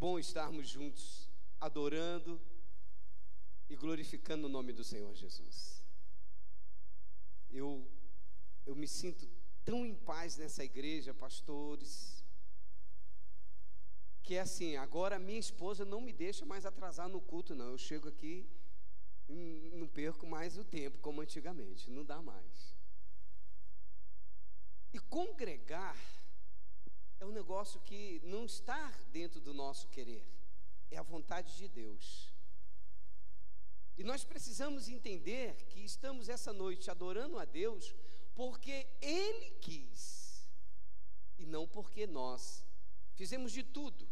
bom estarmos juntos, adorando e glorificando o nome do Senhor Jesus. Eu me sinto tão em paz nessa igreja, pastores, que é assim, agora minha esposa não me deixa mais atrasar no culto, não. Eu chego aqui e não perco mais o tempo como antigamente, não dá mais. E congregar é um negócio que não está dentro do nosso querer, é a vontade de Deus. E nós precisamos entender que estamos essa noite adorando a Deus porque Ele quis, e não porque nós fizemos de tudo.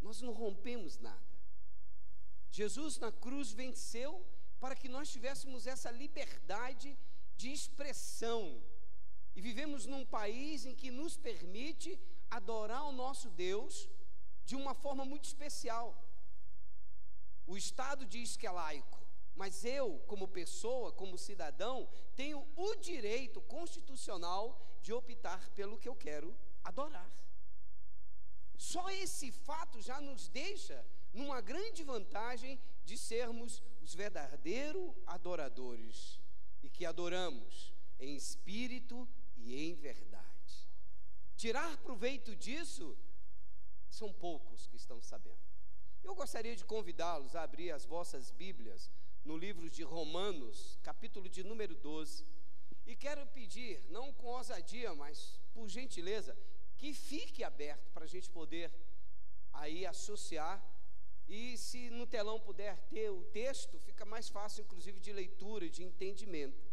Nós não rompemos nada. Jesus na cruz venceu para que nós tivéssemos essa liberdade de expressão. E vivemos num país em que nos permite adorar o nosso Deus de uma forma muito especial. O Estado diz que é laico, mas eu, como pessoa, como cidadão, tenho o direito constitucional de optar pelo que eu quero adorar. Só esse fato já nos deixa numa grande vantagem de sermos os verdadeiros adoradores e que adoramos em espírito e em verdade. Tirar proveito disso, são poucos que estão sabendo. Eu gostaria de convidá-los a abrir as vossas Bíblias no livro de Romanos, capítulo de número 12, e quero pedir, não com ousadia, mas por gentileza, que fique aberto para a gente poder aí associar, e se no telão puder ter o texto, fica mais fácil inclusive de leitura e de entendimento.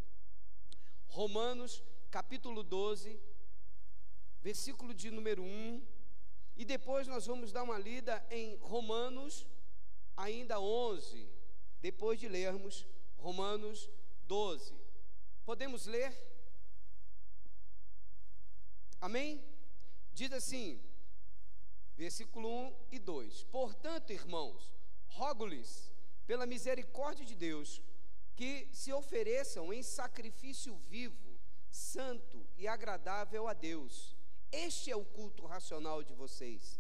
Romanos capítulo 12, versículo de número 1, e depois nós vamos dar uma lida em Romanos ainda 11, depois de lermos Romanos 12. Podemos ler? Amém? Diz assim, versículo 1 e 2: Portanto, irmãos, rogo-lhes, pela misericórdia de Deus, que se ofereçam em sacrifício vivo, santo e agradável a Deus. Este é o culto racional de vocês.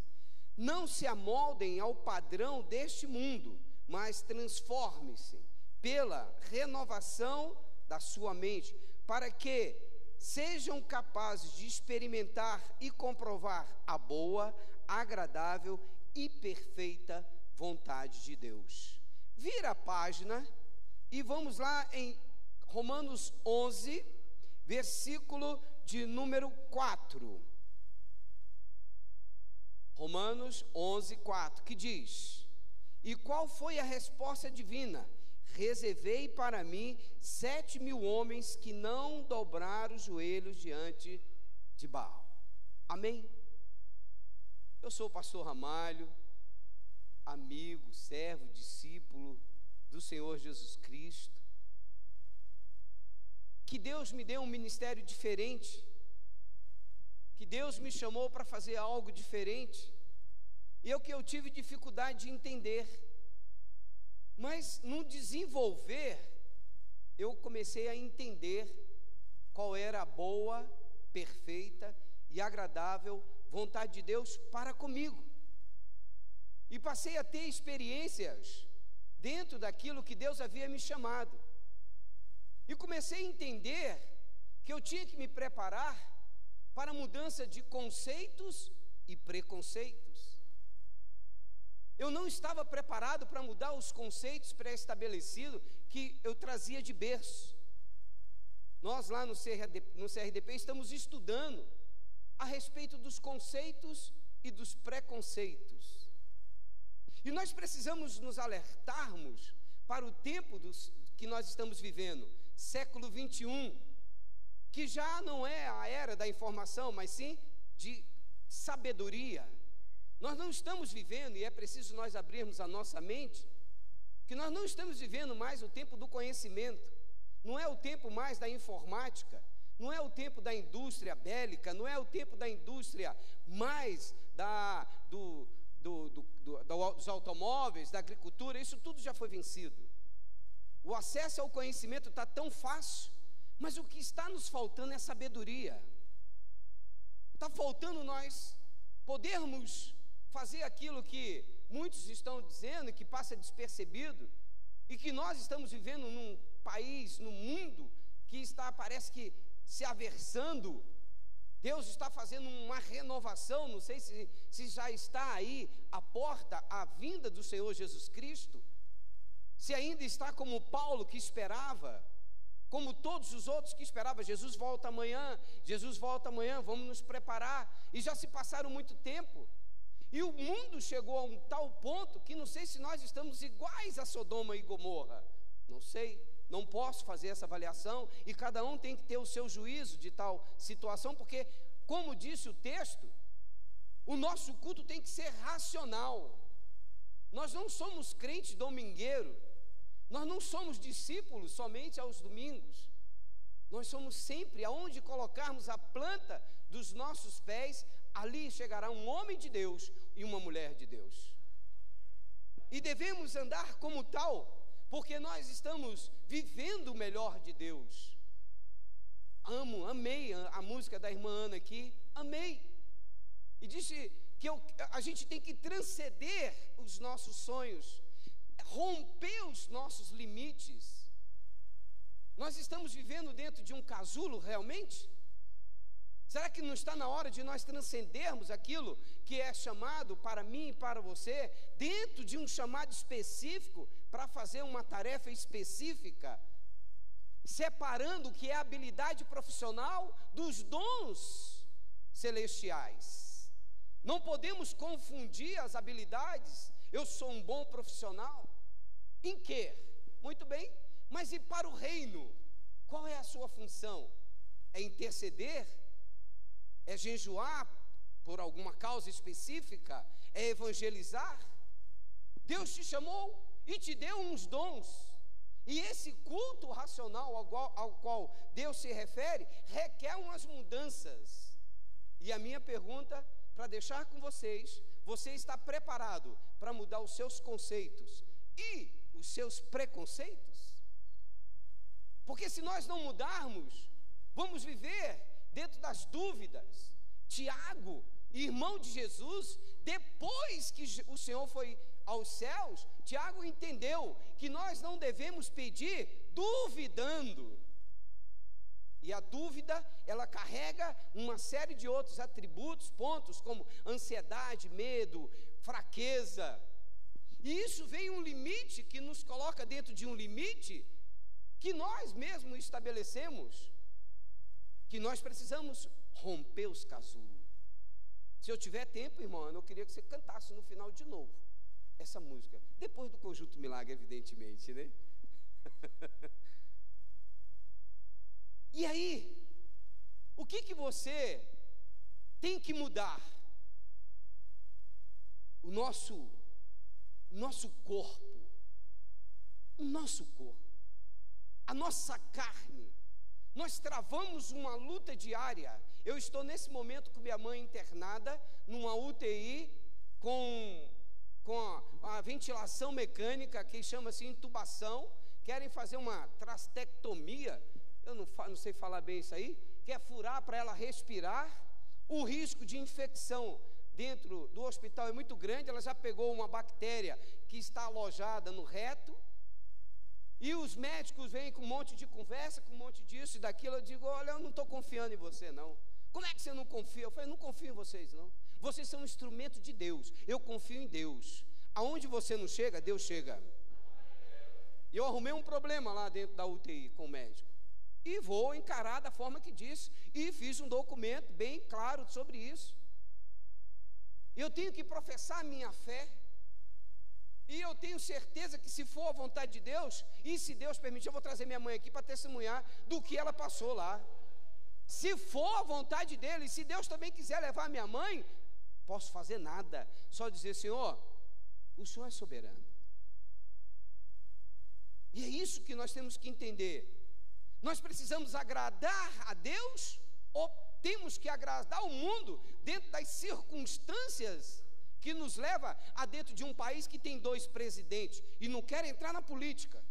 Não se amoldem ao padrão deste mundo, mas transforme-se pela renovação da sua mente, para que sejam capazes de experimentar e comprovar a boa, agradável e perfeita vontade de Deus. Vira a página e vamos lá em Romanos 11, versículo de número 4. Romanos 11, 4, que diz: E qual foi a resposta divina? Reservei para mim 7.000 homens que não dobraram os joelhos diante de Baal. Amém? Eu sou o pastor Ramalho, amigo, servo, discípulo do Senhor Jesus Cristo. Que Deus me deu um ministério diferente, que Deus me chamou para fazer algo diferente, e é o que eu tive dificuldade de entender. Mas no desenvolver, eu comecei a entender qual era a boa, perfeita e agradável vontade de Deus para comigo. E passei a ter experiências dentro daquilo que Deus havia me chamado. E comecei a entender que eu tinha que me preparar para a mudança de conceitos e preconceitos. Eu não estava preparado para mudar os conceitos pré-estabelecidos que eu trazia de berço. Nós lá no CRDP estamos estudando a respeito dos conceitos e dos preconceitos. E nós precisamos nos alertarmos para o tempo que nós estamos vivendo, século 21, que já não é a era da informação, mas sim de sabedoria. Nós não estamos vivendo, e é preciso nós abrirmos a nossa mente, que nós não estamos vivendo mais o tempo do conhecimento, não é o tempo mais da informática, não é o tempo da indústria bélica, não é o tempo da indústria mais dos automóveis, da agricultura. Isso tudo já foi vencido. O acesso ao conhecimento está tão fácil, mas o que está nos faltando é sabedoria. Está faltando nós podermos fazer aquilo que muitos estão dizendo e que passa despercebido, e que nós estamos vivendo num país, num mundo que está, parece que, se aversando. Deus está fazendo uma renovação, não sei se já está aí a porta, a vinda do Senhor Jesus Cristo, se ainda está como Paulo que esperava, como todos os outros que esperavam, Jesus volta amanhã, vamos nos preparar, e já se passaram muito tempo, e o mundo chegou a um tal ponto, que não sei se nós estamos iguais a Sodoma e Gomorra, não sei, não posso fazer essa avaliação, e cada um tem que ter o seu juízo de tal situação, porque, como disse o texto, o nosso culto tem que ser racional. Nós não somos crentes domingueiro, nós não somos discípulos somente aos domingos, nós somos sempre, aonde colocarmos a planta dos nossos pés, ali chegará um homem de Deus e uma mulher de Deus, e devemos andar como tal, porque nós estamos vivendo o melhor de Deus. Amei a música da irmã Ana aqui, amei, e disse que a gente tem que transcender os nossos sonhos, romper os nossos limites. Nós estamos vivendo dentro de um casulo realmente? Será que não está na hora de nós transcendermos aquilo que é chamado para mim e para você, dentro de um chamado específico, para fazer uma tarefa específica, separando o que é habilidade profissional dos dons celestiais? Não podemos confundir as habilidades. Eu sou um bom profissional. Em quê? Muito bem, mas e para o reino? Qual é a sua função? É interceder? É jejuar por alguma causa específica? É evangelizar? Deus te chamou e te deu uns dons, e esse culto racional ao qual Deus se refere, requer umas mudanças. E a minha pergunta, para deixar com vocês, você está preparado para mudar os seus conceitos e os seus preconceitos? Porque se nós não mudarmos, vamos viver dentro das dúvidas. Tiago, irmão de Jesus, depois que o Senhor foi aos céus, Tiago entendeu que nós não devemos pedir duvidando. E a dúvida, ela carrega uma série de outros atributos, pontos como ansiedade, medo, fraqueza. E isso vem um limite que nos coloca dentro de um limite que nós mesmos estabelecemos, que nós precisamos romper os casulos. Se eu tiver tempo, irmão, eu queria que você cantasse no final de novo essa música, depois do Conjunto Milagre, evidentemente, né? E aí, o que você tem que mudar? O nosso corpo, a nossa carne. Nós travamos uma luta diária. Eu estou nesse momento com minha mãe internada numa UTI com a ventilação mecânica, que chama-se intubação. Querem fazer uma trastectomia, eu não sei falar bem isso aí, quer furar para ela respirar. O risco de infecção dentro do hospital é muito grande. Ela já pegou uma bactéria que está alojada no reto, e os médicos vêm com um monte de conversa, com um monte disso e daquilo. Eu digo, olha, eu não estou confiando em você não. Como é que você não confia? Eu falei, não confio em vocês não. Vocês são um instrumento de Deus, eu confio em Deus. Aonde você não chega, Deus chega. E eu arrumei um problema lá dentro da UTI com o médico, e vou encarar da forma que disse, e fiz um documento bem claro sobre isso. Eu tenho que professar a minha fé, e eu tenho certeza que, se for a vontade de Deus, e se Deus permitir, eu vou trazer minha mãe aqui para testemunhar do que ela passou lá. Se for a vontade dele, e se Deus também quiser levar minha mãe, posso fazer nada, só dizer, Senhor, o Senhor é soberano. E é isso que nós temos que entender. Nós precisamos agradar a Deus, ou temos que agradar o mundo dentro das circunstâncias que nos leva a dentro de um país que tem 2 presidentes e não quer entrar na política?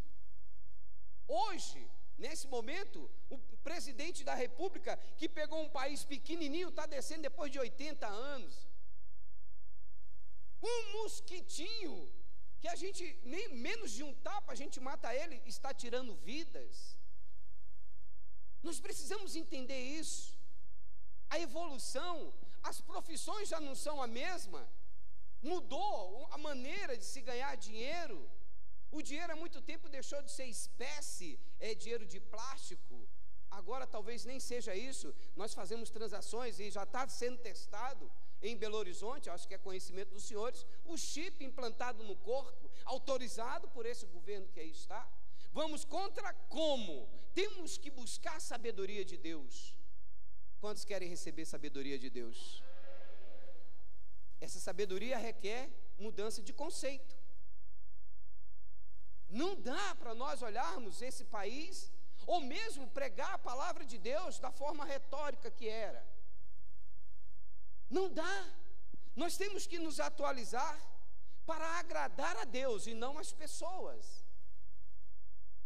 Hoje, nesse momento, o presidente da República, que pegou um país pequenininho, está descendo depois de 80 anos. Um mosquitinho, que a gente, nem menos de um tapa, a gente mata ele, está tirando vidas. Nós precisamos entender isso. A evolução, as profissões já não são a mesma. Mudou a maneira de se ganhar dinheiro. O dinheiro há muito tempo deixou de ser espécie, dinheiro de plástico. Agora talvez nem seja isso. Nós fazemos transações e já está sendo testado em Belo Horizonte, acho que é conhecimento dos senhores, o chip implantado no corpo, autorizado por esse governo que aí está. Vamos contra como? Temos que buscar a sabedoria de Deus. Quantos querem receber sabedoria de Deus? Essa sabedoria requer mudança de conceito. Não dá para nós olharmos esse país, ou mesmo pregar a palavra de Deus da forma retórica que era. Não dá. Nós temos que nos atualizar para agradar a Deus e não as pessoas.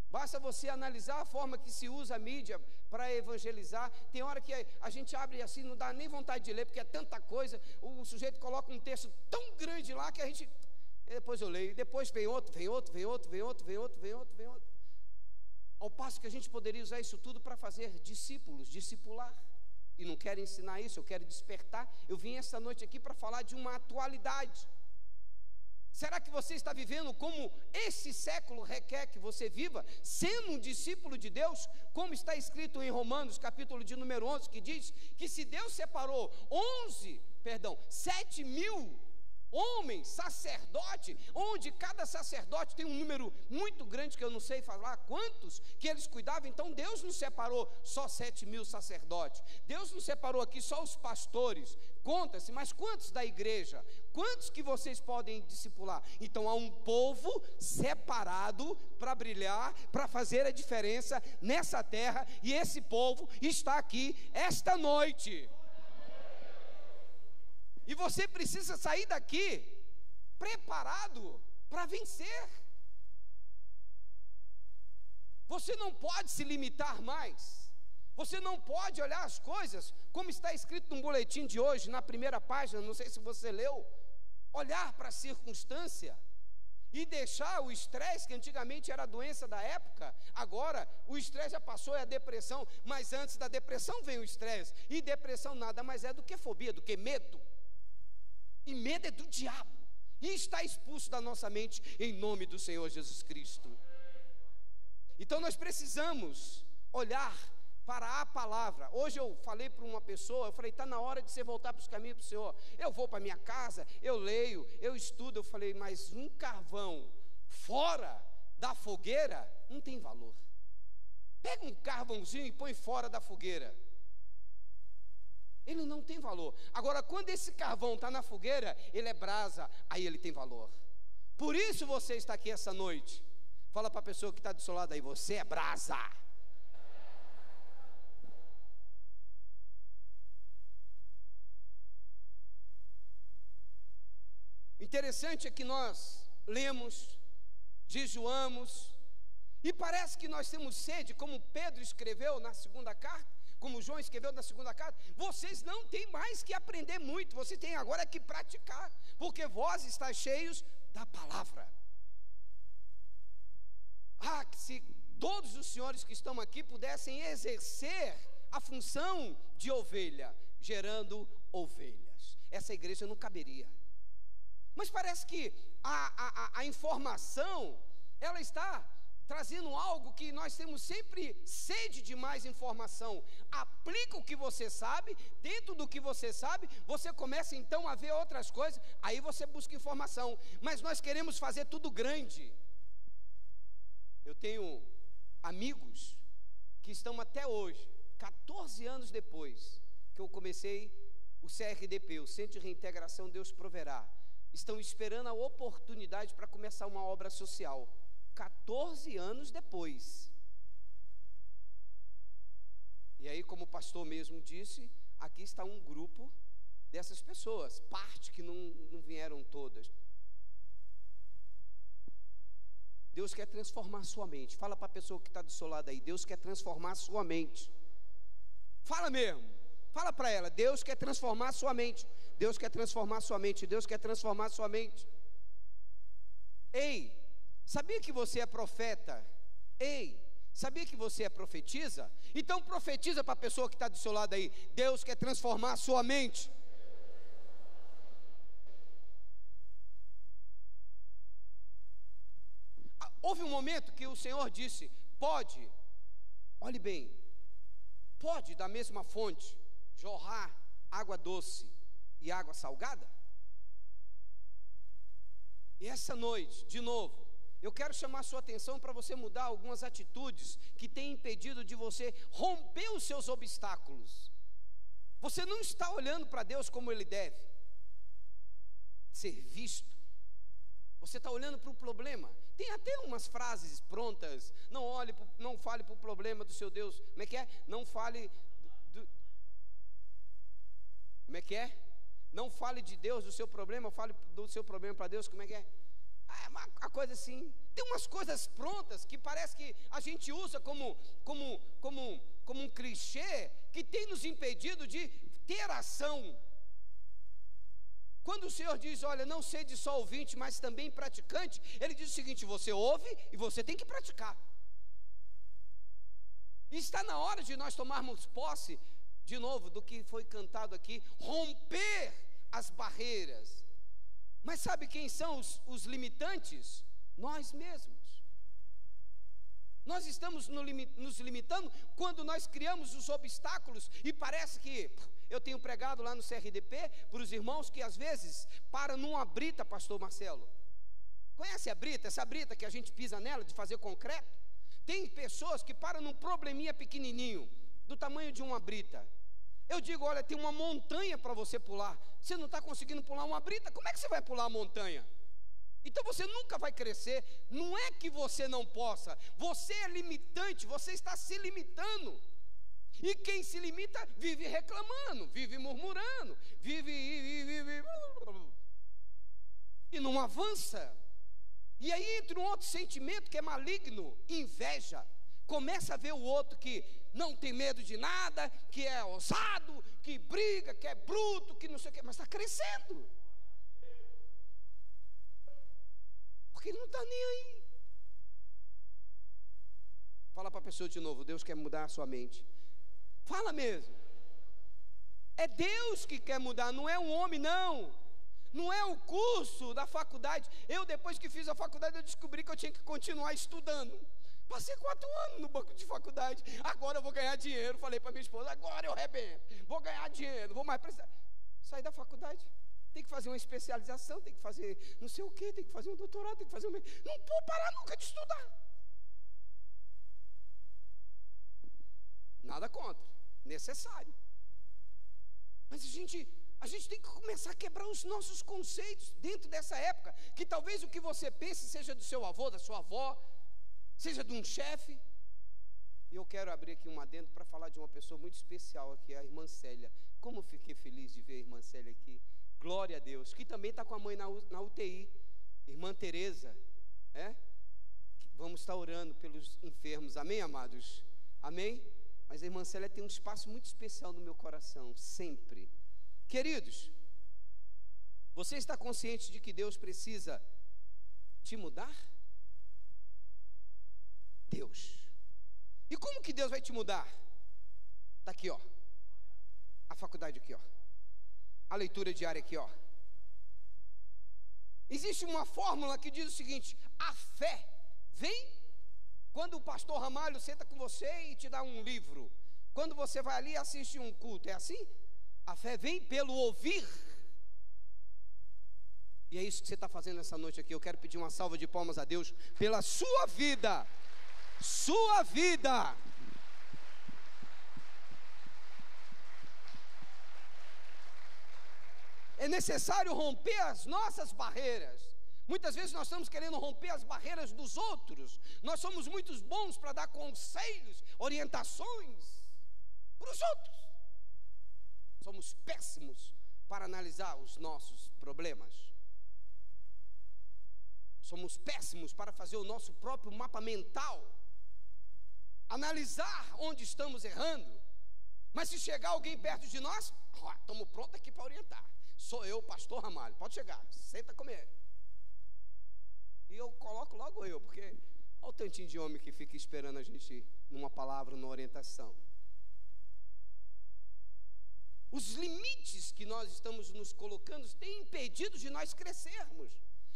Basta você analisar a forma que se usa a mídia para evangelizar. Tem hora que a gente abre assim, não dá nem vontade de ler, porque é tanta coisa. O sujeito coloca um texto tão grande lá que a gente... Depois eu leio, depois vem outro. Ao passo que a gente poderia usar isso tudo para fazer discípulos, discipular. E não quero ensinar isso, eu quero despertar. Eu vim essa noite aqui para falar de uma atualidade. Será que você está vivendo como esse século requer que você viva, sendo um discípulo de Deus, como está escrito em Romanos, capítulo de número 11, que diz que se Deus separou 7 mil homens, sacerdote, onde cada sacerdote tem um número muito grande, que eu não sei falar quantos, que eles cuidavam. Então Deus não separou só 7 mil sacerdotes, Deus não separou aqui só os pastores, conta-se, mas quantos da igreja? Quantos que vocês podem discipular? Então há um povo separado para brilhar, para fazer a diferença nessa terra, e esse povo está aqui esta noite. E você precisa sair daqui preparado para vencer. Você não pode se limitar mais. Você não pode olhar as coisas como está escrito no boletim de hoje, na primeira página, não sei se você leu. Olhar para a circunstância e deixar o estresse, que antigamente era a doença da época, agora o estresse já passou, é a depressão, mas antes da depressão vem o estresse. E depressão nada mais é do que fobia, do que medo. E medo é do diabo, e está expulso da nossa mente em nome do Senhor Jesus Cristo. Então nós precisamos olhar para a palavra. Hoje eu falei para uma pessoa, eu falei, está na hora de você voltar para os caminhos do Senhor. Eu vou para minha casa, eu leio, eu estudo. Eu falei, mas um carvão fora da fogueira não tem valor. Pega um carvãozinho e põe fora da fogueira, ele não tem valor. Agora, quando esse carvão está na fogueira, ele é brasa, aí ele tem valor. Por isso você está aqui essa noite. Fala para a pessoa que está do seu lado aí, você é brasa. Interessante é que nós lemos, jejuamos, e parece que nós temos sede, como Pedro escreveu na segunda carta, como João escreveu na segunda carta. Vocês não têm mais que aprender muito, vocês têm agora que praticar, porque vós estáis cheios da palavra. Que se todos os senhores que estão aqui pudessem exercer a função de ovelha, gerando ovelhas, essa igreja não caberia. Mas parece que a informação, ela está trazendo algo que nós temos sempre sede de mais informação. Aplica o que você sabe, dentro do que você sabe, você começa então a ver outras coisas, aí você busca informação. Mas nós queremos fazer tudo grande. Eu tenho amigos que estão até hoje, 14 anos depois que eu comecei o CRDP, o Centro de Reintegração Deus Proverá, estão esperando a oportunidade para começar uma obra social. 14 anos depois. E aí, como o pastor mesmo disse, aqui está um grupo dessas pessoas, parte que não vieram todas. Deus quer transformar a sua mente. Fala para a pessoa que está do seu lado aí, Deus quer transformar a sua mente. Fala mesmo, Fala para ela, Deus quer transformar a sua mente. Deus quer transformar a sua mente. Deus quer transformar a sua mente. Ei, sabia que você é profeta? Ei, sabia que você é profetisa? Então profetiza para a pessoa que está do seu lado aí. Deus quer transformar a sua mente. Houve um momento que o Senhor disse, pode, olhe bem, pode da mesma fonte jorrar água doce e água salgada? E essa noite, de novo, eu quero chamar a sua atenção para você mudar algumas atitudes que têm impedido de você romper os seus obstáculos. Você não está olhando para Deus como Ele deve ser visto. Você está olhando para o problema. Tem até umas frases prontas. Não fale para o problema do seu Deus. Como é que é? Não fale Como é que é? Não fale de Deus, do seu problema, fale do seu problema para Deus. Como é que é? É uma coisa assim. Tem umas coisas prontas que parece que a gente usa como um clichê, que tem nos impedido de ter ação. Quando o Senhor diz, olha, não sede só ouvinte, mas também praticante, Ele diz o seguinte, você ouve e você tem que praticar. E está na hora de nós tomarmos posse, de novo, do que foi cantado aqui, romper as barreiras. Mas sabe quem são os limitantes? Nós mesmos. Nós estamos nos limitando quando nós criamos os obstáculos e parece que... Eu tenho pregado lá no CRDP para os irmãos que às vezes param numa brita, pastor Marcelo. Conhece a brita? Essa brita que a gente pisa nela de fazer concreto? Tem pessoas que param num probleminha pequenininho, do tamanho de uma brita. Eu digo, olha, tem uma montanha para você pular. Você não está conseguindo pular uma brita, como é que você vai pular a montanha? Então você nunca vai crescer. Não é que você não possa, você é limitante, você está se limitando. E quem se limita vive reclamando, vive murmurando, vive e não avança. E aí entra um outro sentimento que é maligno, inveja. Começa a ver o outro que não tem medo de nada, que é ousado, que briga, que é bruto, que não sei o que, mas está crescendo. Porque ele não está nem aí. Fala para a pessoa de novo, Deus quer mudar a sua mente. Fala mesmo. É Deus que quer mudar, não é um homem, não. Não é o curso da faculdade. Eu, depois que fiz a faculdade, eu descobri que eu tinha que continuar estudando. Passei 4 anos no banco de faculdade. Agora eu vou ganhar dinheiro. Falei para minha esposa, agora eu arrebento. Vou ganhar dinheiro, vou mais precisar. Saí da faculdade. Tem que fazer uma especialização, tem que fazer não sei o quê, tem que fazer um doutorado, tem que fazer um... Não vou parar nunca de estudar. Nada contra, necessário. Mas a gente tem que começar a quebrar os nossos conceitos dentro dessa época, que talvez o que você pense seja do seu avô, da sua avó, seja de um chefe. E eu quero abrir aqui um adendo para falar de uma pessoa muito especial aqui, a irmã Célia. Como eu fiquei feliz de ver a irmã Célia aqui. Glória a Deus, que também está com a mãe na UTI. Irmã Tereza, vamos estar orando pelos enfermos, amém, amados? Amém? Mas a irmã Célia tem um espaço muito especial no meu coração, sempre. Queridos, você está consciente de que Deus precisa te mudar? Deus. E como que Deus vai te mudar? Está aqui, ó. A faculdade aqui, ó. A leitura diária aqui, ó. Existe uma fórmula que diz o seguinte: a fé vem quando o pastor Ramalho senta com você e te dá um livro. Quando você vai ali e assiste um culto, é assim? A fé vem pelo ouvir. E é isso que você está fazendo essa noite aqui. Eu quero pedir uma salva de palmas a Deus pela sua vida. Sua vida. É necessário romper as nossas barreiras. Muitas vezes nós estamos querendo romper as barreiras dos outros. Nós somos muito bons para dar conselhos, orientações para os outros. Somos péssimos para analisar os nossos problemas. Somos péssimos para fazer o nosso próprio mapa mental. Analisar onde estamos errando. Mas se chegar alguém perto de nós, estamos prontos aqui para orientar. Sou eu, pastor Ramalho, pode chegar, senta comer. E eu coloco logo eu, porque olha o tantinho de homem que fica esperando a gente numa palavra, numa orientação. Os limites que nós estamos nos colocando têm impedido de nós crescermos.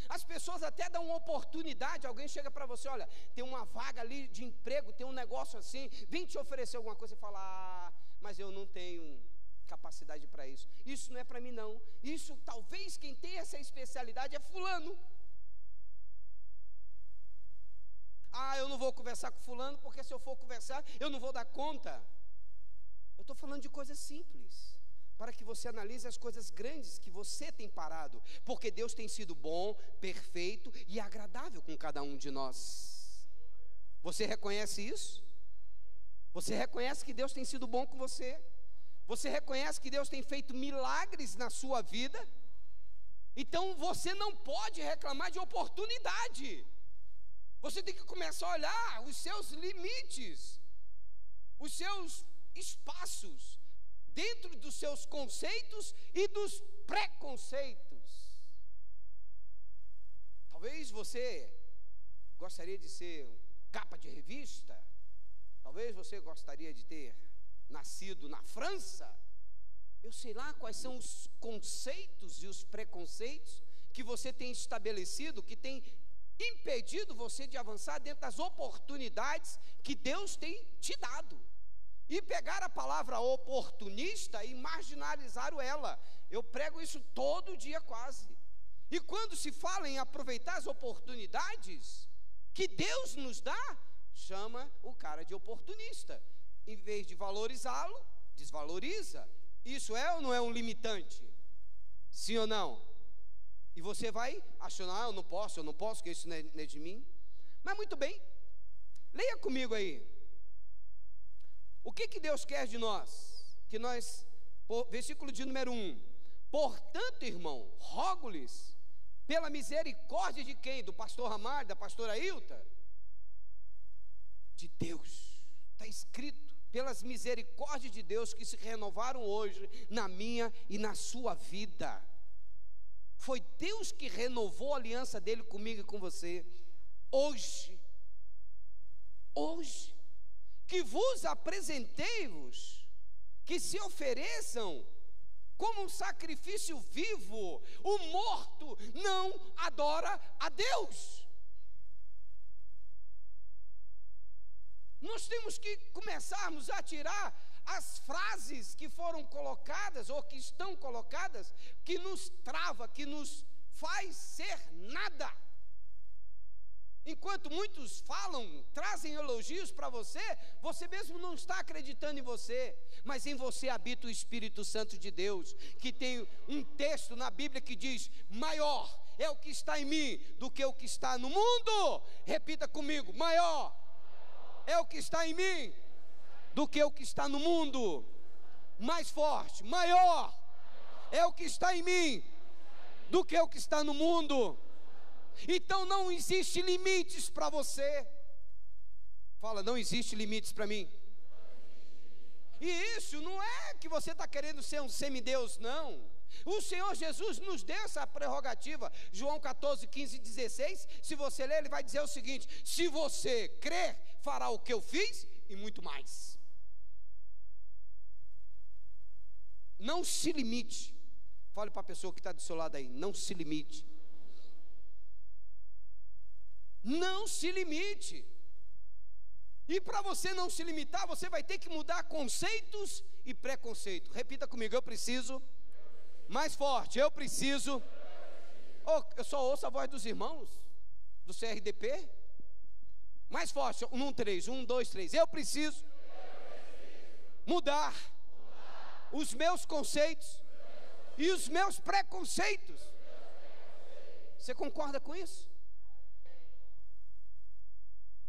As pessoas até dão uma oportunidade, alguém chega para você, olha, tem uma vaga ali de emprego, tem um negócio assim, vem te oferecer alguma coisa e fala, mas eu não tenho capacidade para isso. Isso não é para mim não. Isso, talvez quem tem essa especialidade é fulano. Eu não vou conversar com fulano, porque se eu for conversar, eu não vou dar conta. Eu estou falando de coisas simples, para que você analise as coisas grandes que você tem parado, porque Deus tem sido bom, perfeito e agradável com cada um de nós. Você reconhece isso? Você reconhece que Deus tem sido bom com você? Você reconhece que Deus tem feito milagres na sua vida? Então você não pode reclamar de oportunidade. Você tem que começar a olhar os seus limites, os seus espaços, dentro dos seus conceitos e dos preconceitos. Talvez você gostaria de ser capa de revista, talvez você gostaria de ter nascido na França. Eu sei lá quais são os conceitos e os preconceitos que você tem estabelecido, que tem impedido você de avançar dentro das oportunidades que Deus tem te dado. E pegar a palavra oportunista e marginalizaram ela. Eu prego isso todo dia quase. E quando se fala em aproveitar as oportunidades que Deus nos dá, chama o cara de oportunista. Em vez de valorizá-lo, desvaloriza. Isso é ou não é um limitante? Sim ou não? E você vai achando, eu não posso, que isso não é de mim. Mas muito bem, leia comigo aí. O que Deus quer de nós? Versículo de número 1. Portanto, irmão, rogo-lhes, pela misericórdia de quem? Do pastor Ramalho, da pastora Hilta? De Deus. Está escrito, pelas misericórdias de Deus que se renovaram hoje na minha e na sua vida. Foi Deus que renovou a aliança dele comigo e com você. Hoje, que vos apresentei-vos, que se ofereçam como um sacrifício vivo. O morto não adora a Deus. Nós temos que começarmos a tirar as frases que foram colocadas ou que estão colocadas, que nos trava, que nos faz ser nada. Enquanto muitos falam, trazem elogios para você, você mesmo não está acreditando em você, mas em você habita o Espírito Santo de Deus, que tem um texto na Bíblia que diz, maior é o que está em mim do que o que está no mundo. Repita comigo, maior é o que está em mim do que o que está no mundo. Mais forte, maior é o que está em mim do que o que está no mundo. Então não existe limites para você. Fala, não existe limites para mim. E isso não é que você está querendo ser um semideus, não. O Senhor Jesus nos deu essa prerrogativa. João 14, 15 e 16, se você ler, ele vai dizer o seguinte: se você crer, fará o que eu fiz e muito mais. Não se limite. Fale para a pessoa que está do seu lado aí, não se limite. Não se limite. E para você não se limitar, você vai ter que mudar conceitos e preconceitos. Repita comigo, eu preciso. Mais forte, eu preciso. Eu só ouço a voz dos irmãos do CRDP. Mais forte, 1, 3, 1, 2, 3. Eu preciso mudar os meus conceitos e os meus preconceitos. Você concorda com isso?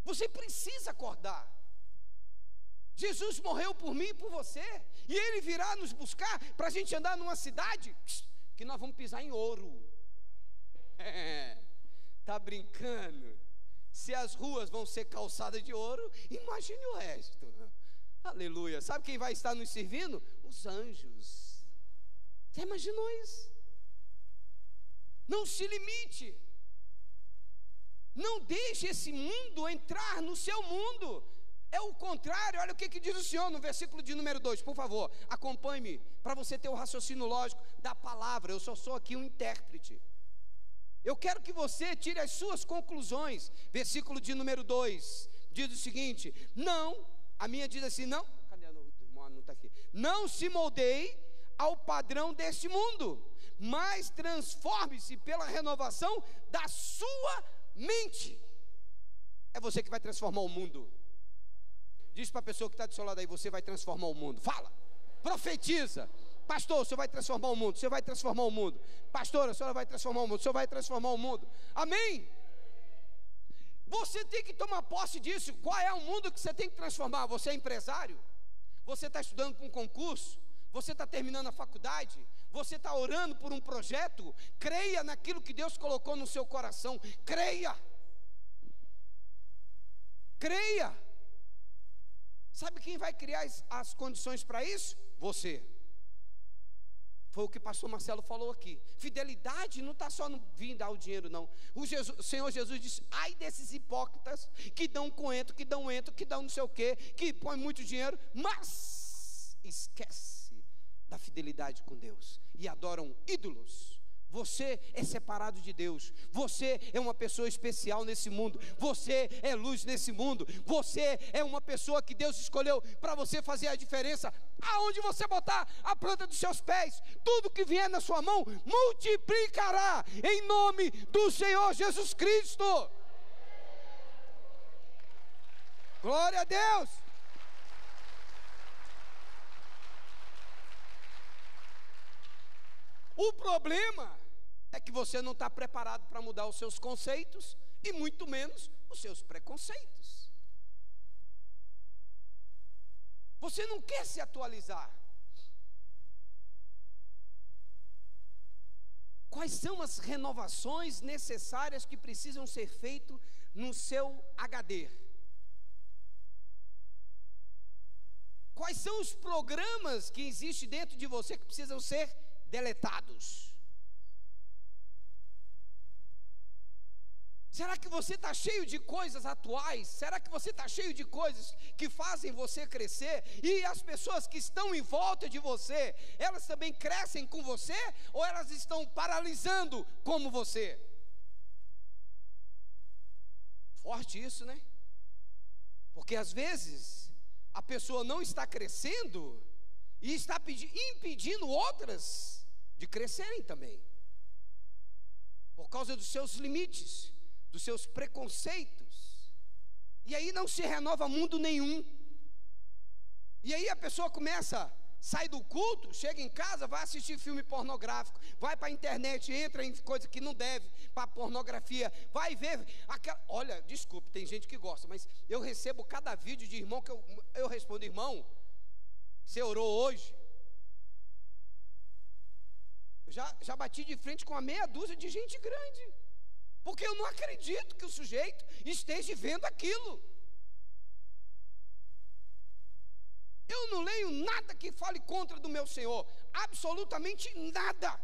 Você precisa acordar. Jesus morreu por mim e por você, e Ele virá nos buscar para a gente andar numa cidade que nós vamos pisar em ouro. Tá brincando? Se as ruas vão ser calçadas de ouro, imagine o resto. Aleluia. Sabe quem vai estar nos servindo? Os anjos. Você imaginou isso? Não se limite. Não deixe esse mundo entrar no seu mundo. É o contrário. Olha o que diz o Senhor no versículo de número 2. Por favor, acompanhe-me, para você ter o raciocínio lógico da palavra. Eu só sou aqui um intérprete. Eu quero que você tire as suas conclusões. Versículo de número 2 diz o seguinte: não, a minha diz assim, não, cadê a irmã? Não está aqui. Não se moldeie ao padrão deste mundo, mas transforme-se pela renovação da sua mente. É você que vai transformar o mundo. Diz para a pessoa que está do seu lado aí: você vai transformar o mundo. Fala, profetiza. Pastor, o senhor vai transformar o mundo. O senhor vai transformar o mundo. Pastora, a senhora vai transformar o mundo. O senhor vai transformar o mundo. Amém? Você tem que tomar posse disso. Qual é o mundo que você tem que transformar? Você é empresário? Você está estudando para um concurso? Você está terminando a faculdade? Você está orando por um projeto? Creia naquilo que Deus colocou no seu coração. Creia. Creia. Sabe quem vai criar as condições para isso? Você. Foi o que o pastor Marcelo falou aqui. Fidelidade não está só no vir dar o dinheiro, não. O Senhor Jesus disse: ai desses hipócritas que dão coentro, que dão não sei o quê, que põem muito dinheiro, mas esquece da fidelidade com Deus e adoram ídolos. Você é separado de Deus. Você é uma pessoa especial nesse mundo. Você é luz nesse mundo. Você é uma pessoa que Deus escolheu para você fazer a diferença. Aonde você botar a planta dos seus pés, tudo que vier na sua mão multiplicará em nome do Senhor Jesus Cristo. Glória a Deus. O problema é que você não está preparado para mudar os seus conceitos e muito menos os seus preconceitos. Você não quer se atualizar. Quais são as renovações necessárias que precisam ser feitas no seu HD? Quais são os programas que existem dentro de você que precisam ser deletados? Será que você está cheio de coisas atuais? Será que você está cheio de coisas que fazem você crescer? E as pessoas que estão em volta de você, elas também crescem com você? Ou elas estão paralisando como você? Forte isso, né? Porque às vezes a pessoa não está crescendo e está impedindo outras de crescerem também, por causa dos seus limites, dos seus preconceitos. E aí não se renova mundo nenhum. E aí a pessoa começa, sai do culto, chega em casa, vai assistir filme pornográfico, vai para a internet, entra em coisa que não deve, para pornografia, vai ver aquela... Olha, desculpe, tem gente que gosta, mas eu recebo cada vídeo de irmão que eu respondo: irmão, você orou hoje? Eu já bati de frente com uma meia dúzia de gente grande, porque eu não acredito que o sujeito esteja vendo aquilo. Eu não leio nada que fale contra do meu Senhor, absolutamente nada.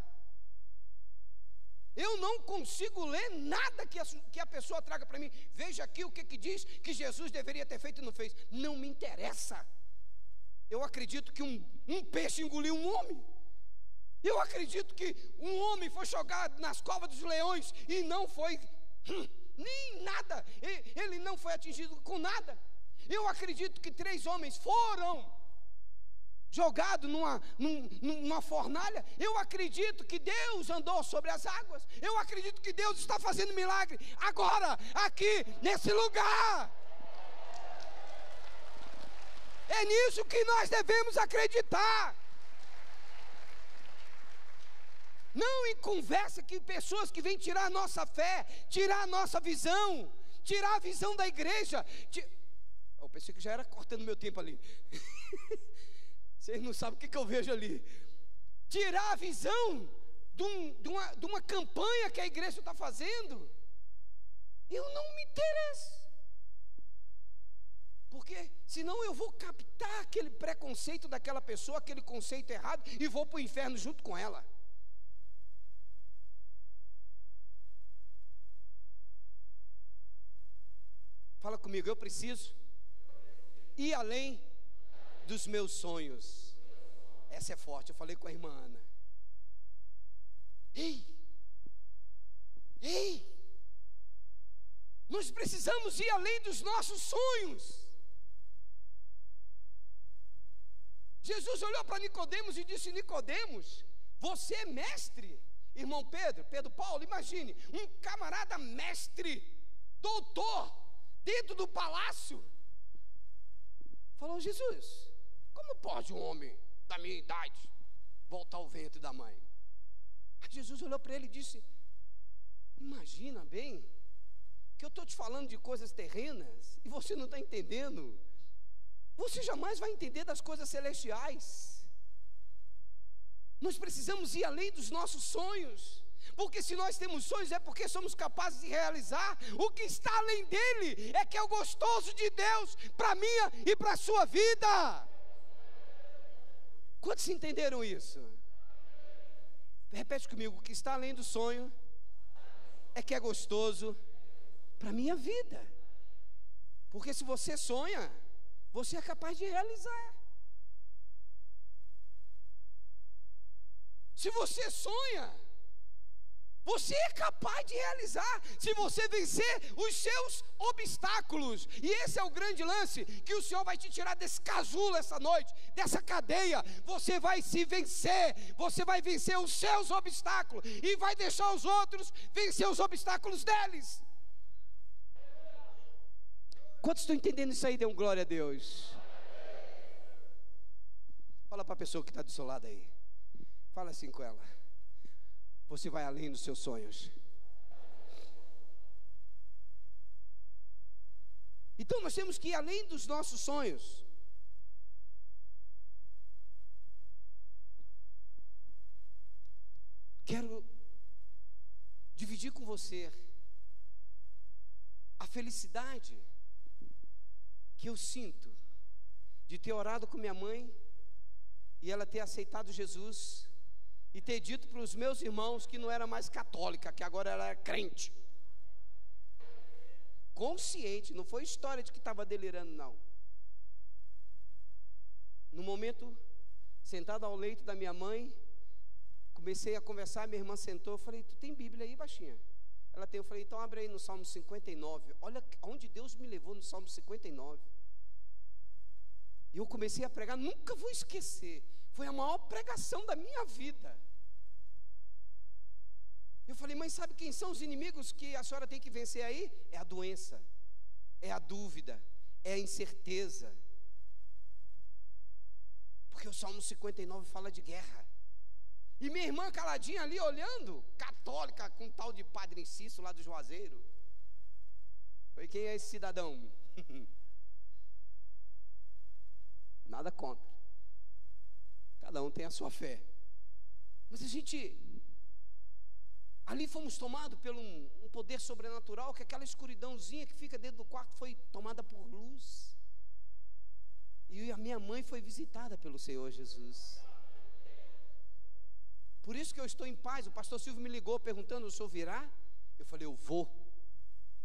Eu não consigo ler nada que a pessoa traga para mim. Veja aqui o que diz que Jesus deveria ter feito e não fez. Não me interessa. Eu acredito que um peixe engoliu um homem. Eu acredito que um homem foi jogado nas covas dos leões e não foi nem nada, ele não foi atingido com nada. Eu acredito que 3 homens foram jogados numa fornalha. Eu acredito que Deus andou sobre as águas. Eu acredito que Deus está fazendo milagre agora, aqui, nesse lugar. É nisso que nós devemos acreditar. Não em conversa que pessoas que vêm tirar a nossa fé, tirar a nossa visão, tirar a visão da igreja. Eu pensei que já era cortando meu tempo ali. Vocês não sabem o que eu vejo ali. Tirar a visão de uma campanha que a igreja está fazendo. Eu não me interesso. Porque senão eu vou captar aquele preconceito daquela pessoa, aquele conceito errado, e vou para o inferno junto com ela. Fala comigo, eu preciso ir além dos meus sonhos. Essa é forte, eu falei com a irmã Ana. Ei, nós precisamos ir além dos nossos sonhos. Jesus olhou para Nicodemos e disse: Nicodemos, você é mestre. Irmão Pedro Paulo, imagine, um camarada mestre, doutor, dentro do palácio. Falou: Jesus, como pode um homem da minha idade voltar ao ventre da mãe? Aí Jesus olhou para ele e disse: imagina bem, que eu estou te falando de coisas terrenas, e você não está entendendo. Você jamais vai entender das coisas celestiais. Nós precisamos ir além dos nossos sonhos, porque se nós temos sonhos é porque somos capazes de realizar o que está além dele, é que é o gostoso de Deus para a minha e para a sua vida. Quantos entenderam isso? Repete comigo: o que está além do sonho é que é gostoso para a minha vida. Porque se você sonha, você é capaz de realizar. Se você sonha, você é capaz de realizar, se você vencer os seus obstáculos. E esse é o grande lance, que o Senhor vai te tirar desse casulo essa noite, dessa cadeia. Você vai se vencer, você vai vencer os seus obstáculos, e vai deixar os outros vencer os obstáculos deles. Quantos estão entendendo isso aí? Dê um glória a Deus. Fala para a pessoa que está do seu lado aí. Fala assim com ela: você vai além dos seus sonhos. Então nós temos que ir além dos nossos sonhos. Quero dividir com você a felicidade que eu sinto de ter orado com minha mãe e ela ter aceitado Jesus e ter dito para os meus irmãos que não era mais católica, que agora ela era crente. Consciente, não foi história de que estava delirando, não. No momento, sentado ao leito da minha mãe, comecei a conversar, minha irmã sentou, eu falei: tu tem Bíblia aí, baixinha? Ela tem, eu falei: então abre aí no Salmo 59, olha onde Deus me levou no Salmo 59. E eu comecei a pregar, nunca vou esquecer, foi a maior pregação da minha vida. Eu falei: mãe, sabe quem são os inimigos que a senhora tem que vencer aí? É a doença, é a dúvida, é a incerteza. Porque o Salmo 59 fala de guerra. E minha irmã caladinha ali olhando, católica, com um tal de Padre Inciso lá do Juazeiro. Falei: quem é esse cidadão? Nada contra, cada um tem a sua fé. Mas a gente, ali fomos tomados por um poder sobrenatural, que aquela escuridãozinha que fica dentro do quarto foi tomada por luz. E a minha mãe foi visitada pelo Senhor Jesus. Por isso que eu estou em paz. O pastor Silvio me ligou perguntando: o senhor virá? Eu falei: eu vou.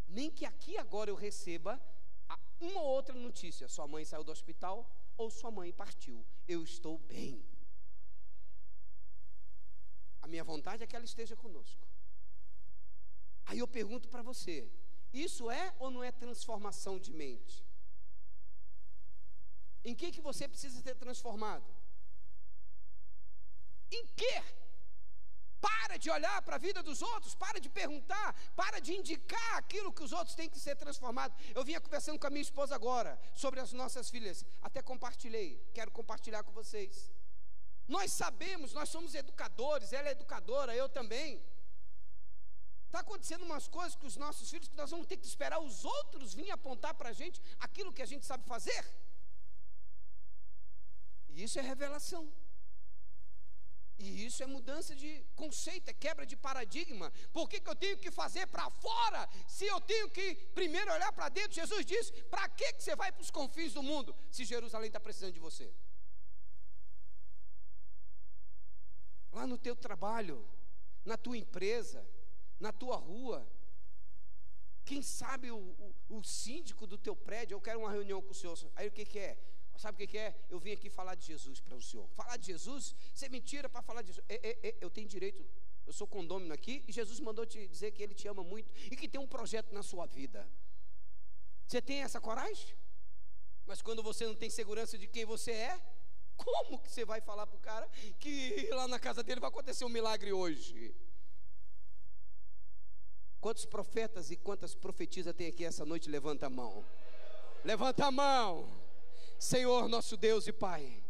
Nem que aqui agora eu receba uma ou outra notícia: sua mãe saiu do hospital, ou sua mãe partiu. Eu estou bem. A minha vontade é que ela esteja conosco. Aí eu pergunto para você: isso é ou não é transformação de mente? Em que você precisa ser transformado? Em quê? Para de olhar para a vida dos outros, para de perguntar, para de indicar aquilo que os outros têm que ser transformados. Eu vinha conversando com a minha esposa agora sobre as nossas filhas, até compartilhei, quero compartilhar com vocês. Nós sabemos, nós somos educadores, ela é educadora, eu também. Está acontecendo umas coisas com os nossos filhos que nós vamos ter que esperar os outros virem apontar para a gente aquilo que a gente sabe fazer. E isso é revelação. E isso é mudança de conceito, é quebra de paradigma. Por que eu tenho que fazer para fora, se eu tenho que primeiro olhar para dentro? Jesus disse, para que você vai para os confins do mundo, se Jerusalém está precisando de você? Lá no teu trabalho, na tua empresa, na tua rua, quem sabe o síndico do teu prédio, eu quero uma reunião com o senhor. Aí o que é? Sabe o que é? Eu vim aqui falar de Jesus para o senhor. Falar de Jesus? Isso é mentira para falar de Jesus. Eu tenho direito, eu sou condômino aqui, e Jesus mandou te dizer que Ele te ama muito e que tem um projeto na sua vida. Você tem essa coragem? Mas quando você não tem segurança de quem você é, como que você vai falar para o cara que lá na casa dele vai acontecer um milagre hoje? Quantos profetas e quantas profetisas tem aqui essa noite? Levanta a mão. Levanta a mão. Senhor, nosso Deus e Pai,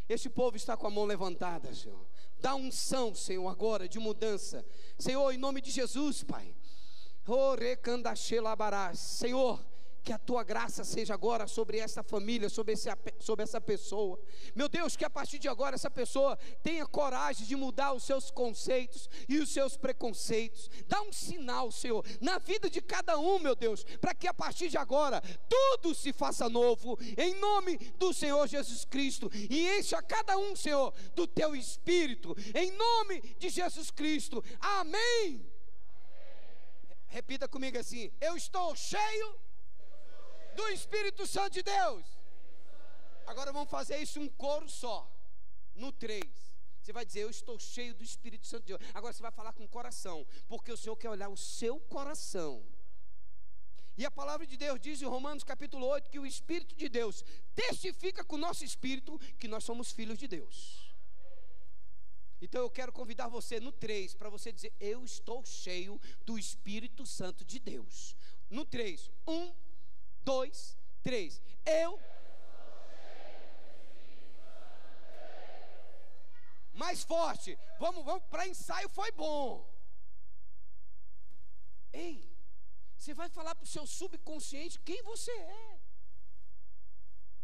este povo está com a mão levantada, Senhor. Dá unção, Senhor, agora de mudança. Senhor, em nome de Jesus, Pai. Senhor, que a tua graça seja agora sobre essa família, sobre essa pessoa. Meu Deus, que a partir de agora essa pessoa tenha coragem de mudar os seus conceitos e os seus preconceitos. Dá um sinal, Senhor, na vida de cada um, meu Deus, para que a partir de agora tudo se faça novo, em nome do Senhor Jesus Cristo. E encha cada um, Senhor, do teu Espírito, em nome de Jesus Cristo. Amém. Repita comigo assim: eu estou cheio do Espírito Santo de Deus. Agora vamos fazer isso um coro só. No 3 você vai dizer: eu estou cheio do Espírito Santo de Deus. Agora você vai falar com o coração, porque o Senhor quer olhar o seu coração. E a palavra de Deus diz em Romanos capítulo 8 que o Espírito de Deus testifica com o nosso espírito que nós somos filhos de Deus. Então eu quero convidar você no 3 para você dizer: eu estou cheio do Espírito Santo de Deus. No 3, 1, 2, 3. Eu. Mais forte. Vamos, para ensaio foi bom. Ei, você vai falar para o seu subconsciente quem você é.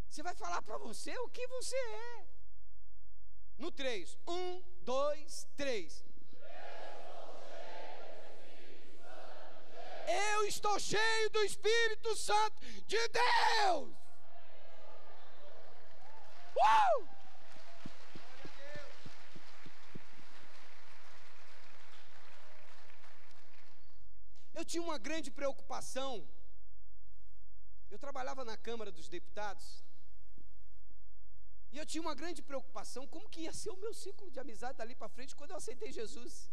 Você vai falar para você o que você é. No 3, 1, 2, 3. Eu estou cheio do Espírito Santo de Deus. Eu tinha uma grande preocupação. Eu trabalhava na Câmara dos Deputados. E eu tinha uma grande preocupação, como que ia ser o meu ciclo de amizade dali para frente quando eu aceitei Jesus.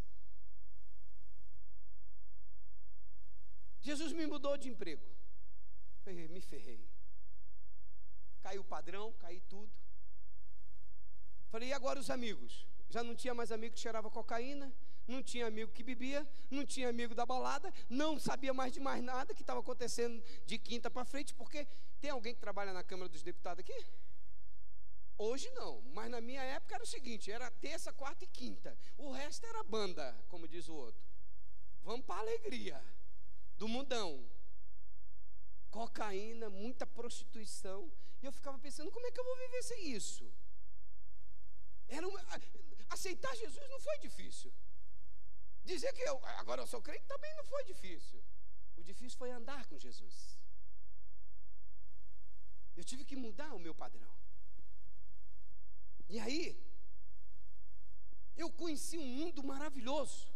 Jesus me mudou de emprego. Me ferrei. Caiu o padrão, caí tudo. Falei, e agora os amigos? Já não tinha mais amigo que cheirava cocaína, não tinha amigo que bebia, não tinha amigo da balada, não sabia mais de mais nada que estava acontecendo de quinta para frente, porque tem alguém que trabalha na Câmara dos Deputados aqui? Hoje não, mas na minha época era o seguinte, era terça, quarta e quinta. O resto era banda, como diz o outro. Vamos para a alegria do mundão. Cocaína, muita prostituição. E eu ficava pensando, como é que eu vou viver sem isso? Aceitar Jesus não foi difícil. Dizer que agora eu sou crente também não foi difícil. O difícil foi andar com Jesus. Eu tive que mudar o meu padrão. E aí, eu conheci um mundo maravilhoso.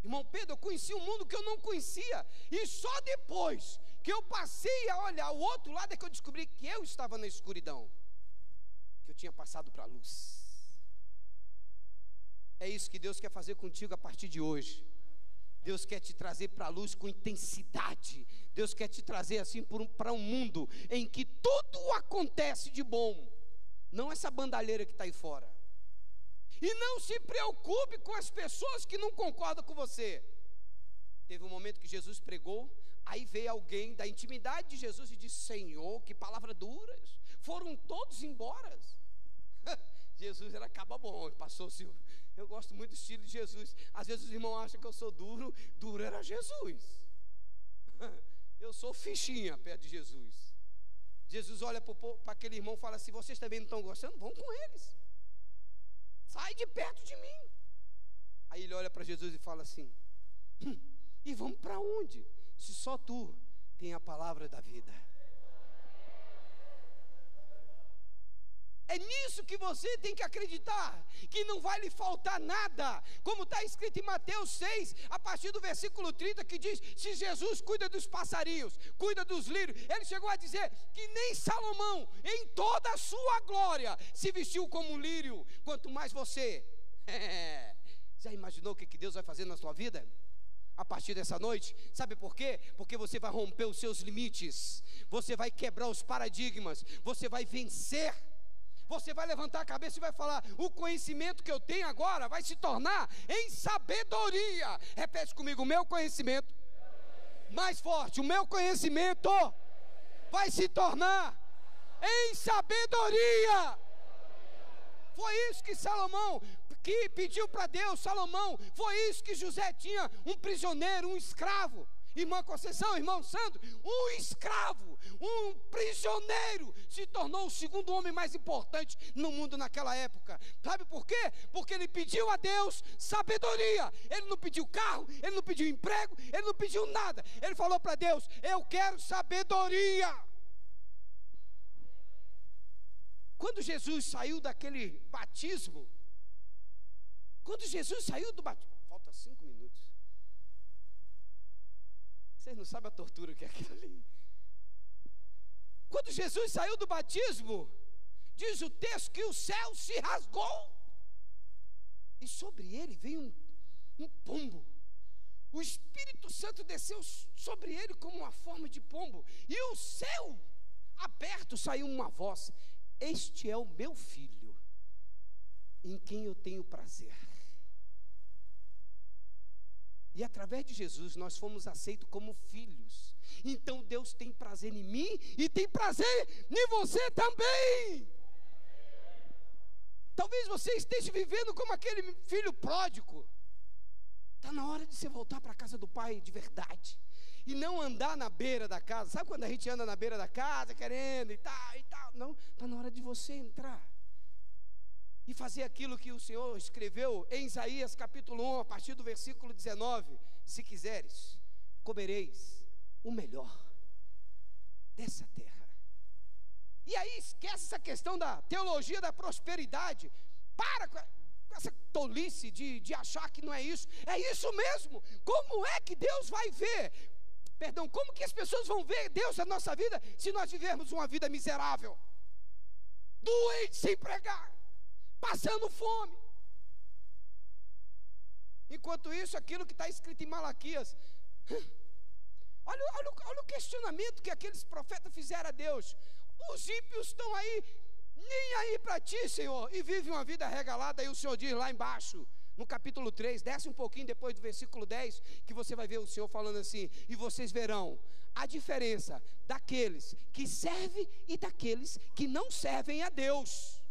Irmão Pedro, eu conheci um mundo que eu não conhecia. E só depois que eu passei a olhar o outro lado é que eu descobri que eu estava na escuridão, que eu tinha passado para a luz. É isso que Deus quer fazer contigo a partir de hoje. Deus quer te trazer para a luz com intensidade. Deus quer te trazer assim para um mundo em que tudo acontece de bom. Não essa bandalheira que está aí fora. E não se preocupe com as pessoas que não concordam com você. Teve um momento que Jesus pregou, aí veio alguém da intimidade de Jesus e disse: Senhor, que palavras duras. Foram todos embora. Jesus era caba bom, passou-se. Eu gosto muito do estilo de Jesus. Às vezes os irmãos acham que eu sou duro. Duro era Jesus. Eu sou fichinha perto de Jesus. Jesus olha para aquele irmão e fala assim: vocês também não estão gostando? Vão com eles. sai de perto de mim. Aí ele olha para Jesus e fala assim: e vamos para onde? Se só tu tem a palavra da vida. É nisso que você tem que acreditar, que não vai lhe faltar nada, como está escrito em Mateus 6, a partir do versículo 30, que diz: se Jesus cuida dos passarinhos, cuida dos lírios, ele chegou a dizer que nem Salomão, em toda a sua glória, se vestiu como um lírio, quanto mais você. Já imaginou o que Deus vai fazer na sua vida? A partir dessa noite, sabe por quê? Porque você vai romper os seus limites, você vai quebrar os paradigmas, você vai vencer. Você vai levantar a cabeça e vai falar: o conhecimento que eu tenho agora vai se tornar em sabedoria. Repete comigo: o meu conhecimento, mais forte, o meu conhecimento vai se tornar em sabedoria. Foi isso que Salomão que pediu para Deus. Salomão, foi isso que José tinha: um prisioneiro, um escravo. Irmã Conceição, irmão Sandro, um escravo, um prisioneiro, se tornou o segundo homem mais importante no mundo naquela época. Sabe por quê? Porque ele pediu a Deus sabedoria. Ele não pediu carro, ele não pediu emprego, ele não pediu nada. Ele falou para Deus: eu quero sabedoria. Quando Jesus saiu daquele batismo, falta 5 minutos. Vocês não sabem a tortura que é aquilo ali. Quando Jesus saiu do batismo, diz o texto que o céu se rasgou, e sobre ele veio um pombo. O Espírito Santo desceu sobre ele como uma forma de pombo, e o céu aberto, saiu uma voz: este é o meu filho, em quem eu tenho prazer. E através de Jesus nós fomos aceitos como filhos. Então Deus tem prazer em mim e tem prazer em você também. Talvez você esteja vivendo como aquele filho pródigo. Está na hora de você voltar para a casa do pai de verdade, e não andar na beira da casa. Sabe quando a gente anda na beira da casa querendo e tal e tal? Não, está na hora de você entrar e fazer aquilo que o Senhor escreveu em Isaías capítulo 1, a partir do versículo 19: se quiseres, comereis o melhor dessa terra. E aí esquece essa questão da teologia da prosperidade. Para com essa tolice de achar que não é isso. É isso mesmo. Como é que Deus vai ver? Perdão, como que as pessoas vão ver Deus na nossa vida se nós vivermos uma vida miserável, doente, sem pregar, passando fome? Enquanto isso, aquilo que está escrito em Malaquias, olha o questionamento que aqueles profetas fizeram a Deus. Os ímpios estão aí, nem aí para ti, Senhor, e vivem uma vida regalada. Aí o Senhor diz lá embaixo, no capítulo 3, desce um pouquinho depois do versículo 10, que você vai ver o Senhor falando assim: e vocês verão a diferença daqueles que servem e daqueles que não servem a Deus.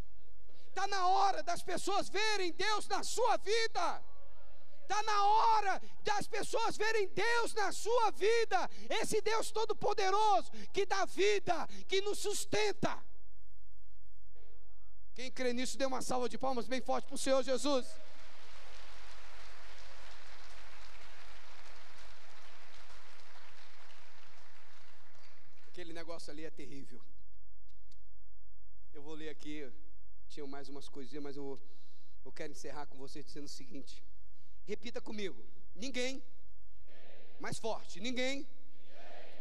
Está na hora das pessoas verem Deus na sua vida. Está na hora das pessoas verem Deus na sua vida. Esse Deus todo-poderoso que dá vida, que nos sustenta. Quem crê nisso, dê uma salva de palmas bem forte para o Senhor Jesus. Aquele negócio ali é terrível. Eu vou ler aqui, tinha mais umas coisinhas, mas eu quero encerrar com vocês dizendo o seguinte. Repita comigo: ninguém, mais forte, ninguém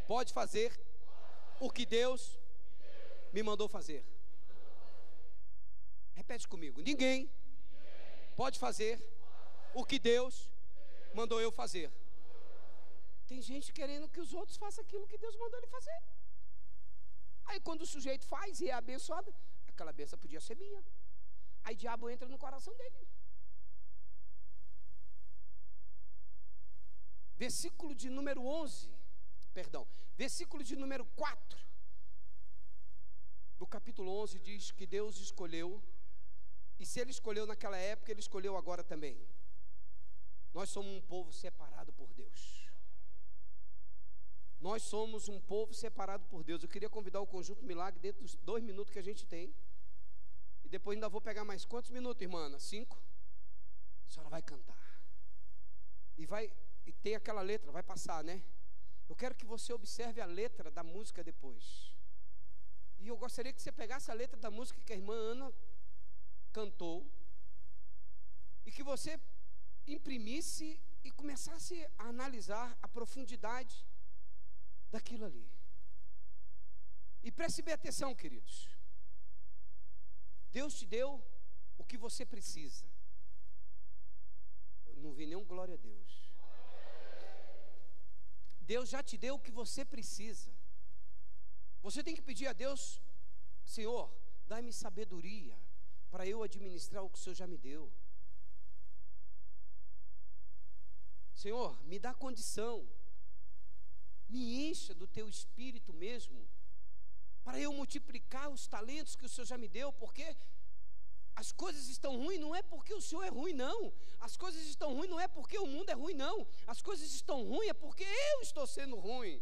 pode fazer o que Deus me mandou fazer. Repete comigo: ninguém pode fazer o que Deus mandou eu fazer. Tem gente querendo que os outros façam aquilo que Deus mandou ele fazer. Aí quando o sujeito faz e é abençoado, aquela bênção podia ser minha. Aí o diabo entra no coração dele. Versículo de número 4 do capítulo 11 diz que Deus escolheu, e se Ele escolheu naquela época, Ele escolheu agora também. Nós somos um povo separado por Deus. Nós somos um povo separado por Deus. Eu queria convidar o Conjunto Milagre, dentro dos 2 minutos que a gente tem, e depois ainda vou pegar mais quantos minutos, irmã? 5? A senhora vai cantar. E tem aquela letra, vai passar, né? Eu quero que você observe a letra da música depois. E eu gostaria que você pegasse a letra da música que a irmã Ana cantou e que você imprimisse e começasse a analisar a profundidade daquilo ali. E preste bem atenção, queridos. Deus te deu o que você precisa. Eu não vi nenhum glória a Deus. Deus já te deu o que você precisa. Você tem que pedir a Deus: Senhor, dai-me sabedoria para eu administrar o que o Senhor já me deu. Senhor, me dá condição, me encha do teu espírito mesmo, para eu multiplicar os talentos que o Senhor já me deu, porque as coisas estão ruins não é porque o Senhor é ruim, não. As coisas estão ruins não é porque o mundo é ruim, não. As coisas estão ruins é porque eu estou sendo ruim.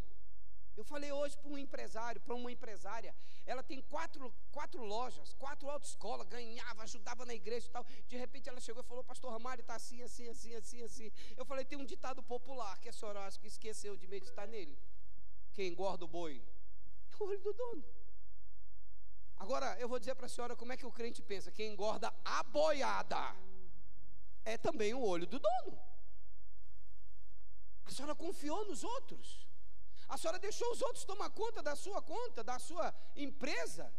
Eu falei hoje para um empresário, para uma empresária, ela tem quatro lojas, 4 autoescolas, ganhava, ajudava na igreja e tal. De repente ela chegou e falou: pastor Ramário, está assim, assim, assim, assim, assim. Eu falei: tem um ditado popular que a senhora acho que esqueceu de meditar nele. Quem engorda o boi é o olho do dono. Agora, eu vou dizer para a senhora como é que o crente pensa: quem engorda a boiada é também o olho do dono. A senhora confiou nos outros. A senhora deixou os outros tomar conta, da sua empresa.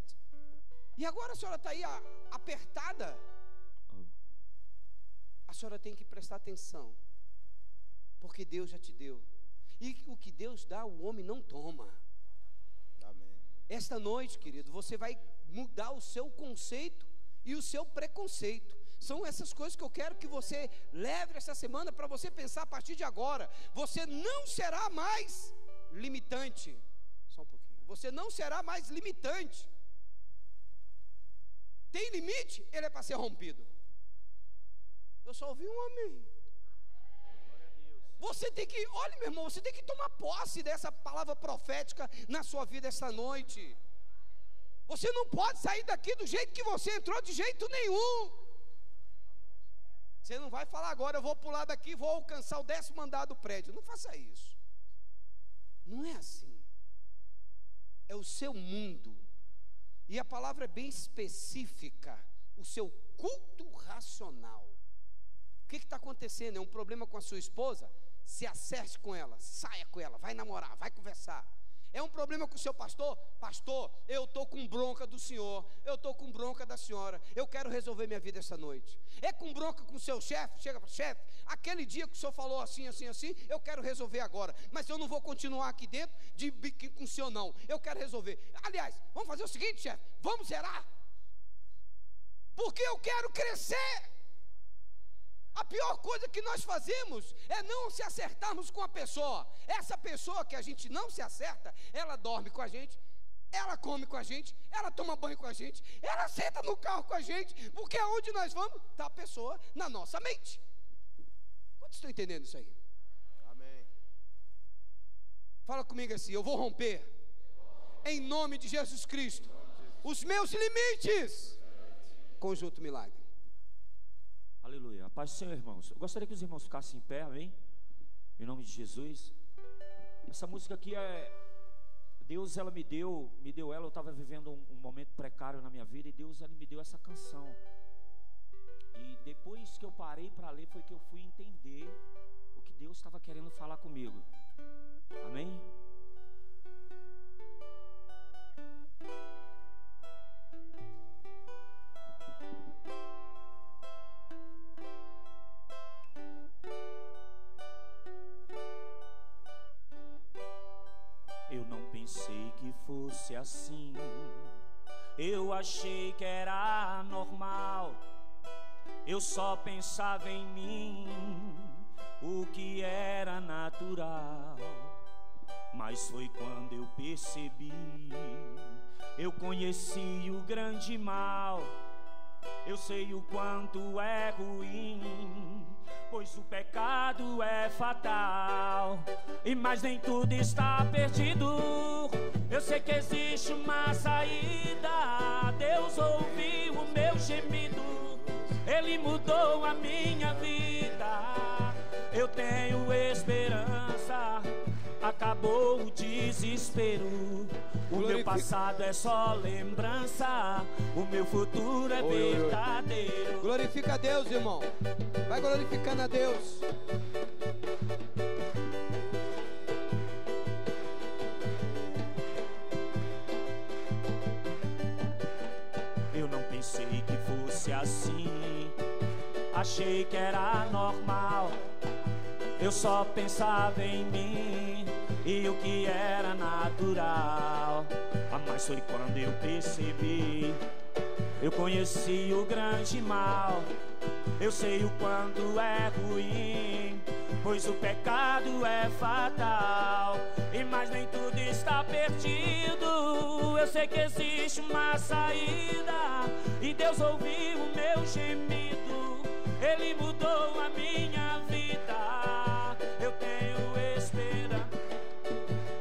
E agora a senhora está aí apertada. A senhora tem que prestar atenção, porque Deus já te deu. E o que Deus dá, o homem não toma. Amém. Esta noite, querido, você vai mudar o seu conceito e o seu preconceito. São essas coisas que eu quero que você leve essa semana para você pensar a partir de agora. Você não será mais limitante. Só um pouquinho. Você não será mais limitante. Tem limite, ele é para ser rompido. Eu só ouvi um amém. Você tem que, olha meu irmão, você tem que tomar posse dessa palavra profética na sua vida esta noite. Você não pode sair daqui do jeito que você entrou, de jeito nenhum. Você não vai falar agora: eu vou pular daqui, vou alcançar o 10º andar do prédio. Não faça isso. Não é assim. É o seu mundo. E a palavra é bem específica. O seu culto racional. O que está acontecendo? É um problema com a sua esposa? Se acerte com ela, saia com ela, vai namorar, vai conversar. É um problema com o seu pastor? Pastor, eu estou com bronca do senhor, eu estou com bronca da senhora, eu quero resolver minha vida essa noite. É com bronca com o seu chefe? Chega para o chefe: aquele dia que o senhor falou assim, assim, assim, eu quero resolver agora, mas eu não vou continuar aqui dentro de biquinho com o senhor não, eu quero resolver. Aliás, vamos fazer o seguinte, chefe, vamos zerar, porque eu quero crescer. A pior coisa que nós fazemos é não se acertarmos com a pessoa. Essa pessoa que a gente não se acerta, ela dorme com a gente, ela come com a gente, ela toma banho com a gente, ela senta no carro com a gente, porque aonde nós vamos, está a pessoa na nossa mente. Quantos estão entendendo isso aí? Amém. Fala comigo assim: eu vou romper, em nome de Jesus Cristo, os meus limites. Conjunto Milagre. Aleluia. A paz do Senhor, irmãos. Eu gostaria que os irmãos ficassem em pé, amém? Em nome de Jesus. Essa música aqui é... Deus, ela me deu ela. Eu estava vivendo um momento precário na minha vida, e Deus, ela me deu essa canção. E depois que eu parei para ler, foi que eu fui entender o que Deus estava querendo falar comigo. Amém? Eu não pensei que fosse assim. Eu achei que era normal. Eu só pensava em mim, o que era natural. Mas foi quando eu percebi, eu conheci o grande mal. Eu sei o quanto é ruim, pois o pecado é fatal. E mas nem tudo está perdido. Eu sei que existe uma saída. Deus ouviu o meu gemido, Ele mudou a minha vida. Eu tenho esperança, acabou o desespero. O meu passado é só lembrança, o meu futuro é verdadeiro. Glorifica a Deus, irmão. Vai glorificando a Deus. Eu não pensei que fosse assim, achei que era normal. Eu só pensava em mim e o que era natural. Mas foi quando eu percebi, eu conheci o grande mal. Eu sei o quanto é ruim, pois o pecado é fatal. E mas nem tudo está perdido, eu sei que existe uma saída. E Deus ouviu o meu gemido, Ele mudou a minha vida. Eu tenho esperança,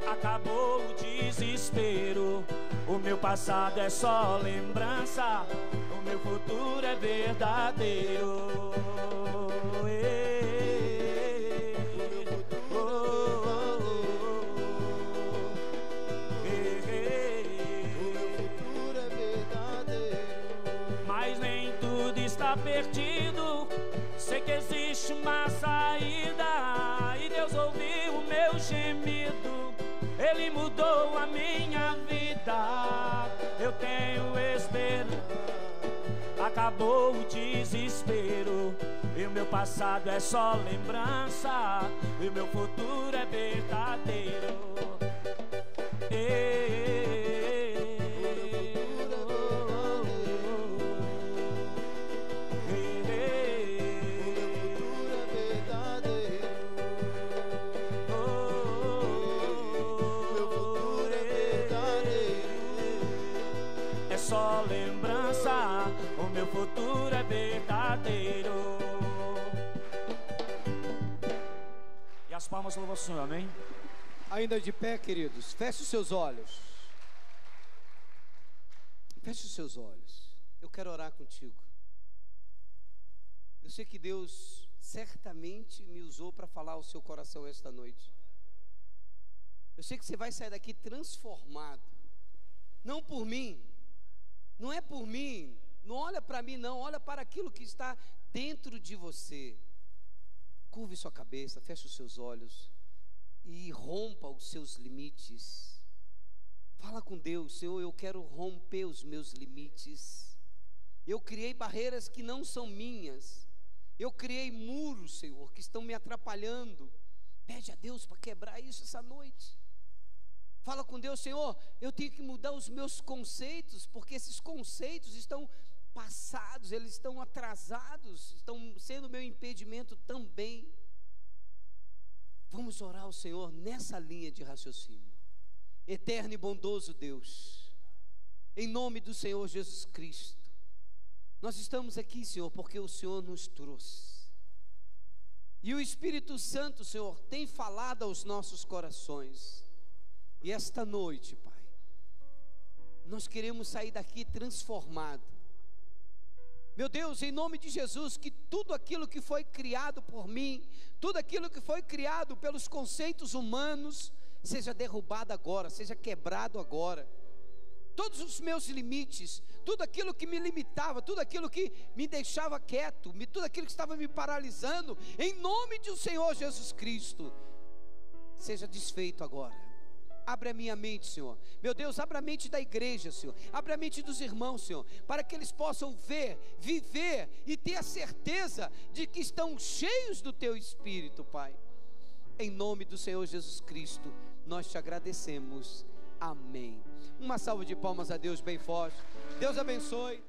acabou o desespero. O meu passado é só lembrança, o meu futuro é verdadeiro. Mas nem tudo está perdido, sei que existe uma saída. E Deus ouviu o meu gemido, Ele mudou a minha vida. Eu tenho esperança, acabou o desespero. E o meu passado é só lembrança, e o meu futuro é verdadeiro. Só lembrança, o meu futuro é verdadeiro. E as palmas louvam o Senhor, amém? Ainda de pé, queridos, feche os seus olhos. Feche os seus olhos. Eu quero orar contigo. Eu sei que Deus certamente me usou para falar ao seu coração esta noite. Eu sei que você vai sair daqui transformado. Não por mim. Não é por mim, não olha para mim não, olha para aquilo que está dentro de você. Curve sua cabeça, feche os seus olhos e rompa os seus limites. Fala com Deus: Senhor, eu quero romper os meus limites. Eu criei barreiras que não são minhas. Eu criei muros, Senhor, que estão me atrapalhando. Pede a Deus para quebrar isso essa noite. Fala com Deus: Senhor, eu tenho que mudar os meus conceitos, porque esses conceitos estão passados, eles estão atrasados, estão sendo meu impedimento também. Vamos orar ao Senhor nessa linha de raciocínio. Eterno e bondoso Deus, em nome do Senhor Jesus Cristo, nós estamos aqui, Senhor, porque o Senhor nos trouxe. E o Espírito Santo, Senhor, tem falado aos nossos corações. E esta noite, Pai, nós queremos sair daqui transformado. Meu Deus, em nome de Jesus, que tudo aquilo que foi criado por mim, tudo aquilo que foi criado pelos conceitos humanos, seja derrubado agora, seja quebrado agora. Todos os meus limites, tudo aquilo que me limitava, tudo aquilo que me deixava quieto, tudo aquilo que estava me paralisando, em nome do Senhor Jesus Cristo, seja desfeito agora. Abre a minha mente, Senhor. Meu Deus, abre a mente da igreja, Senhor. Abre a mente dos irmãos, Senhor, para que eles possam ver, viver e ter a certeza de que estão cheios do Teu Espírito, Pai. Em nome do Senhor Jesus Cristo, nós te agradecemos. Amém. Uma salva de palmas a Deus bem forte. Deus abençoe.